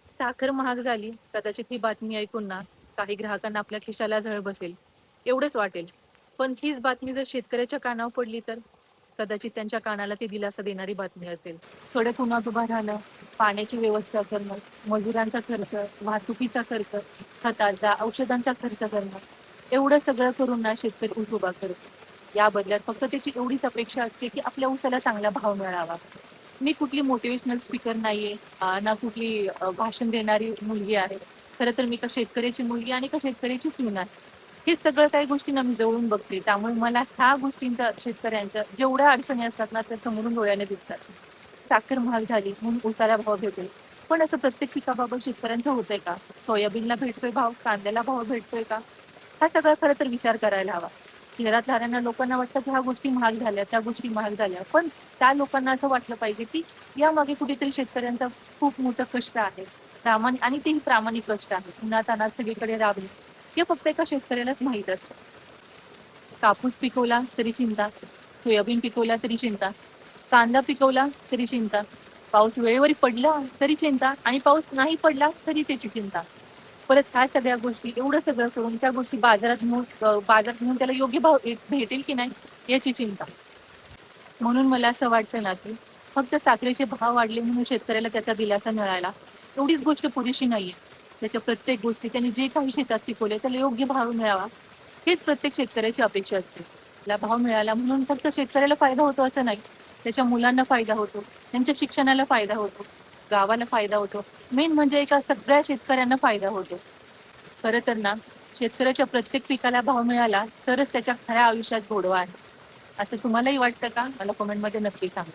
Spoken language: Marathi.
साखर महाग झाली, कदाचित ही बातमी ऐकून ना काही ग्राहकांना आपल्या खिशाला झळ बसेल, एवढंच वाटेल. पण हीच बातमी जर शेतकऱ्याच्या कानावर पडली तर कदाचित त्यांच्या कानाला ती दिलासा देणारी बातमी असेल. कडक उन्हात उभं राहणं, पाण्याची व्यवस्था करणं, मजुरांचा खर्च, वाहतुकीचा खर्च, खताचा, औषधांचा खर्च करणं, एवढं सगळं करून ना शेतकरी ऊस उभा करतो. या बदल्यात फक्त त्याची एवढीच अपेक्षा असते की आपल्या ऊसाला चांगला भाव मिळावा. मी कुठली मोटिवेशनल स्पीकर नाहीये, ना कुठली भाषण देणारी मुलगी आहे. खरं तर मी एका शेतकऱ्याची मुलगी आणि एका शेतकऱ्याची सून आहे. हे सगळं काही गोष्टी ना मी जवळून बघते. त्यामुळे मला ह्या गोष्टींचा शेतकऱ्यांच्या जेवढ्या अडचणी असतात ना त्या समोरून डोळ्याने दिसतात. साखर महाग झाली म्हणून ऊसाला भाव भेटेल. पण असं प्रत्येक पिकाबाबत शेतकऱ्यांचं होतंय का? सोयाबीनला भेटतोय भाव, कांद्याला भाव भेटतोय का? हा सगळा खरं तर विचार करायला हवा. शहरात राहणाऱ्या लोकांना वाटतं की ह्या गोष्टी महाग झाल्या, त्या गोष्टी महाग झाल्या. पण त्या लोकांना असं वाटलं पाहिजे की यामागे कुठेतरी शेतकऱ्यांचा खूप मोठं कष्ट आहे. प्रामाणिक आणि तेही प्रामाणिक कष्ट आहे. उन्हातान्हात सगळीकडे राबणे हे फक्त एका शेतकऱ्यालाच माहीत असतं. कापूस पिकवला तरी चिंता, सोयाबीन पिकवला तरी चिंता, कांदा पिकवला तरी चिंता, पाऊस वेळेवर पडला तरी चिंता आणि पाऊस नाही पडला तरी त्याची चिंता. परत ह्या सगळ्या गोष्टी एवढं सगळं सोडून त्या गोष्टी बाजारात नेऊन त्याला योग्य भाव भेटेल की नाही याची चिंता. म्हणून मला असं वाटतं ना की फक्त साखरेचे भाव वाढले म्हणून शेतकऱ्याला त्याचा दिलासा मिळाला एवढीच गोष्ट पुरेशी नाहीये. त्याच्या प्रत्येक गोष्टी त्यांनी जे काही शेतात पिकवले त्याला योग्य भाव मिळावा हेच प्रत्येक शेतकऱ्याची अपेक्षा असते. त्याला भाव मिळाला म्हणून फक्त शेतकऱ्याला फायदा होतो असं नाही. त्याच्या मुलांना फायदा होतो, त्यांच्या शिक्षणाला फायदा होतो, गावाला फायदा होतो. मेन म्हणजे एका सगळ्या शेतकऱ्यांना फायदा होतो. खरं तर ना शेतकऱ्याच्या प्रत्येक पिकाला भाव मिळाला तरच त्याच्या खऱ्या आयुष्यात गोडवा आहे. असं तुम्हालाही वाटतं का? मला कमेंटमध्ये नक्की सांगा.